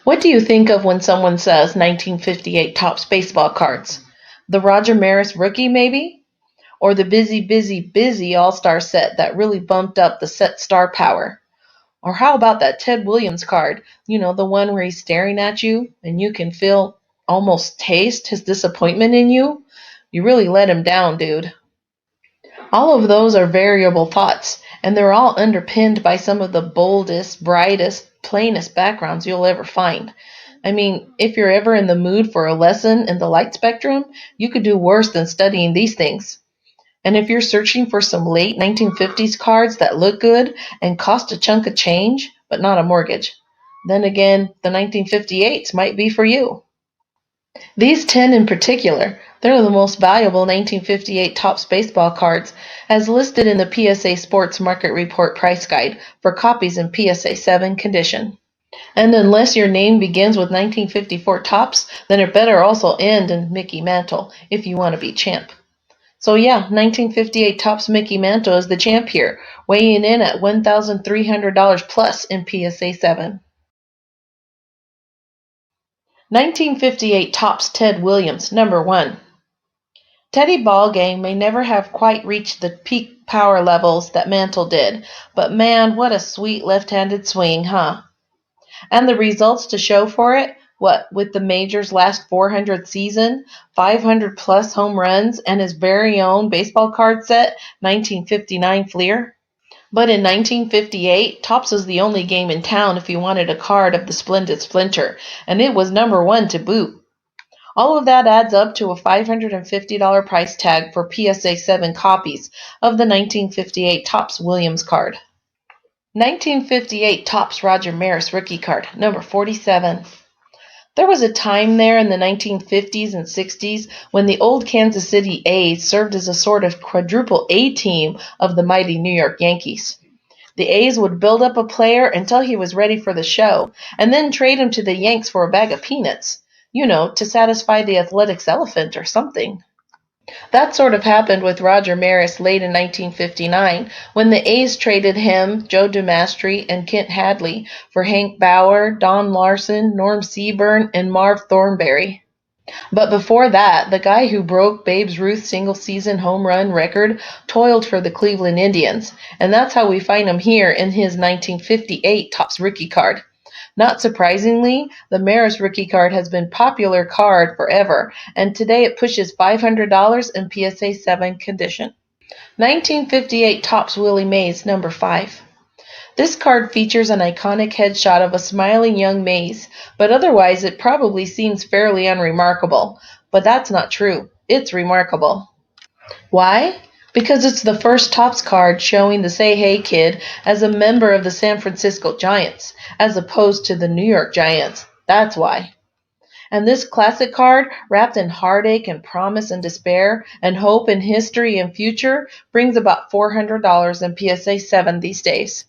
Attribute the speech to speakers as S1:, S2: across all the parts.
S1: What do you think of when someone says 1958 Topps baseball cards? The Roger Maris rookie, maybe? Or the busy, busy, busy all-star set that really bumped up the set star power? Or how about that Ted Williams card? The one where he's staring at you and you can feel, almost taste his disappointment in you? You really let him down, dude. All of those are variable thoughts, and they're all underpinned by some of the boldest, brightest, plainest backgrounds you'll ever find. I mean, if you're ever in the mood for a lesson in the light spectrum, you could do worse than studying these things. And if you're searching for some late 1950s cards that look good and cost a chunk of change, but not a mortgage, then again, the 1958s might be for you. These 10 in particular, they're the most valuable 1958 Topps baseball cards, as listed in the PSA Sports Market Report price guide for copies in PSA 7 condition. And unless your name begins with 1954 Topps, then it better also end in Mickey Mantle if you want to be champ. So yeah, 1958 Topps Mickey Mantle is the champ here, weighing in at $1,300 plus in PSA 7. 1958 Topps Ted Williams, number 1. Teddy Ballgame may never have quite reached the peak power levels that Mantle did, but man, what a sweet left-handed swing, huh? And the results to show for it? What, with the Majors' last 400th season, 500 plus home runs, and his very own baseball card set, 1959 Fleer? But in 1958, Topps was the only game in town if you wanted a card of the Splendid Splinter, and it was number 1 to boot. All of that adds up to a $550 price tag for PSA 7 copies of the 1958 Topps Williams card. 1958 Topps Roger Maris rookie card, number 47. There was a time there in the 1950s and 60s when the old Kansas City A's served as a sort of quadruple A team of the mighty New York Yankees. The A's would build up a player until he was ready for the show, and then trade him to the Yanks for a bag of peanuts. To satisfy the Athletics elephant or something. That sort of happened with Roger Maris late in 1959 when the A's traded him, Joe DeMastri, and Kent Hadley for Hank Bauer, Don Larson, Norm Seaburn, and Marv Thornberry. But before that, the guy who broke Babe Ruth's single-season home run record toiled for the Cleveland Indians, and that's how we find him here in his 1958 Topps rookie card. Not surprisingly, the Maris rookie card has been a popular card forever, and today it pushes $500 in PSA 7 condition. 1958 Topps Willie Mays, number 5. This card features an iconic headshot of a smiling young Mays, but otherwise it probably seems fairly unremarkable. But that's not true. It's remarkable. Why? Because it's the first Topps card showing the Say Hey Kid as a member of the San Francisco Giants, as opposed to the New York Giants. That's why. And this classic card, wrapped in heartache and promise and despair, and hope and history and future, brings about $400 in PSA 7 these days.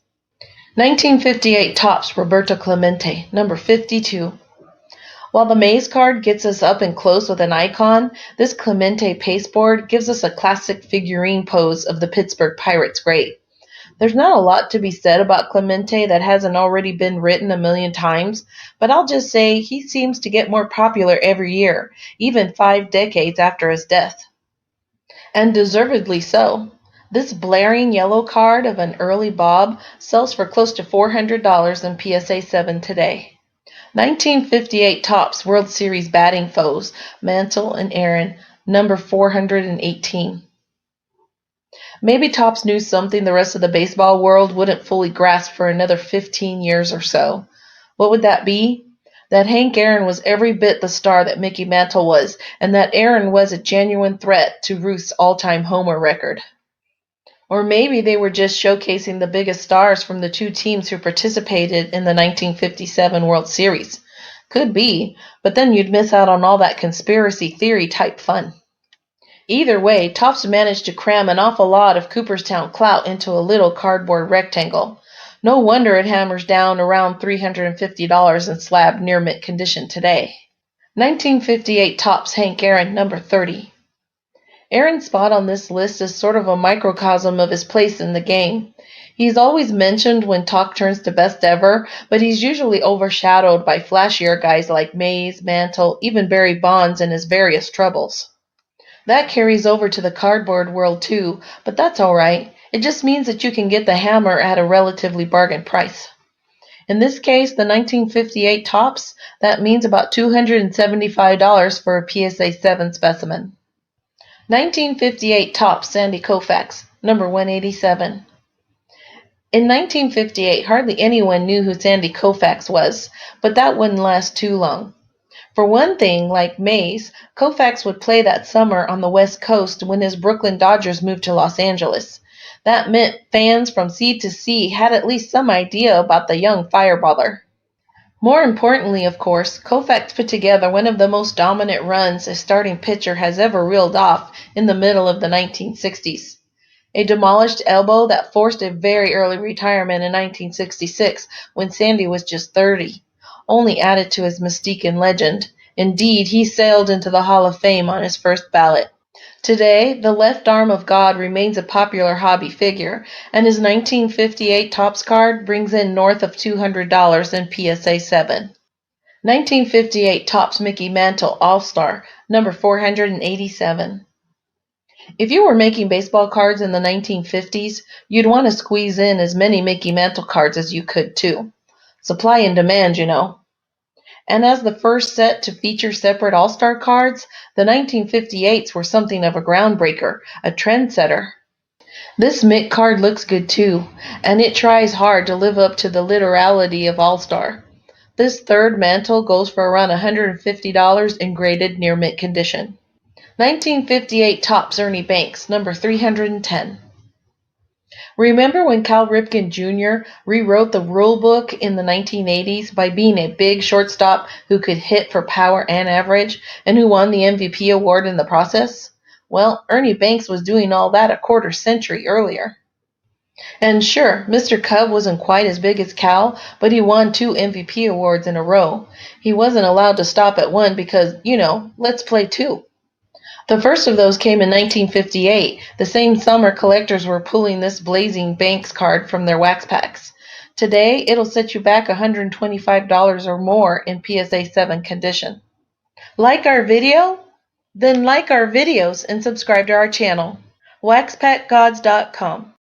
S1: 1958 Topps Roberto Clemente, number 52. While the Mays card gets us up and close with an icon, this Clemente pasteboard gives us a classic figurine pose of the Pittsburgh Pirates great. There's not a lot to be said about Clemente that hasn't already been written a million times, but I'll just say he seems to get more popular every year, even 5 decades after his death. And deservedly so. This blaring yellow card of an early Bob sells for close to $400 in PSA 7 today. 1958 Topps World Series batting foes, Mantle and Aaron, number 418. Maybe Topps knew something the rest of the baseball world wouldn't fully grasp for another 15 years or so. What would that be? That Hank Aaron was every bit the star that Mickey Mantle was, and that Aaron was a genuine threat to Ruth's all-time homer record. Or maybe they were just showcasing the biggest stars from the 2 teams who participated in the 1957 World Series. Could be, but then you'd miss out on all that conspiracy theory type fun. Either way, Topps managed to cram an awful lot of Cooperstown clout into a little cardboard rectangle. No wonder it hammers down around $350 in slab near mint condition today. 1958 Topps Hank Aaron, number 30. Aaron's spot on this list is sort of a microcosm of his place in the game. He's always mentioned when talk turns to best ever, but he's usually overshadowed by flashier guys like Mays, Mantle, even Barry Bonds and his various troubles. That carries over to the cardboard world too, but that's alright. It just means that you can get the hammer at a relatively bargain price. In this case, the 1958 Topps, that means about $275 for a PSA 7 specimen. 1958 Topps Sandy Koufax, number 187. In 1958, hardly anyone knew who Sandy Koufax was, but that wouldn't last too long. For one thing, like Mays, Koufax would play that summer on the West Coast when his Brooklyn Dodgers moved to Los Angeles. That meant fans from sea to sea had at least some idea about the young fireballer. More importantly, of course, Koufax put together one of the most dominant runs a starting pitcher has ever reeled off in the middle of the 1960s. A demolished elbow that forced a very early retirement in 1966 when Sandy was just 30, only added to his mystique and legend. Indeed, he sailed into the Hall of Fame on his first ballot. Today, the left arm of God remains a popular hobby figure, and his 1958 Topps card brings in north of $200 in PSA 7. 1958 Topps Mickey Mantle All-Star, number 487. If you were making baseball cards in the 1950s, you'd want to squeeze in as many Mickey Mantle cards as you could too. Supply and demand, you know. And as the first set to feature separate All-Star cards, the 1958s were something of a groundbreaker, a trendsetter. This Mick card looks good too, and it tries hard to live up to the literality of All-Star. This third Mantle goes for around $150 in graded near mint condition. 1958 Topps Ernie Banks, number 310. Remember when Cal Ripken Jr. rewrote the rule book in the 1980s by being a big shortstop who could hit for power and average, and who won the MVP award in the process? Well, Ernie Banks was doing all that a quarter century earlier. And sure, Mr. Cub wasn't quite as big as Cal, but he won 2 MVP awards in a row. He wasn't allowed to stop at one because, let's play 2. The first of those came in 1958, the same summer collectors were pulling this blazing Banks card from their wax packs. Today, it'll set you back $125 or more in PSA 7 condition. Like our video? Then like our videos and subscribe to our channel. waxpackgods.com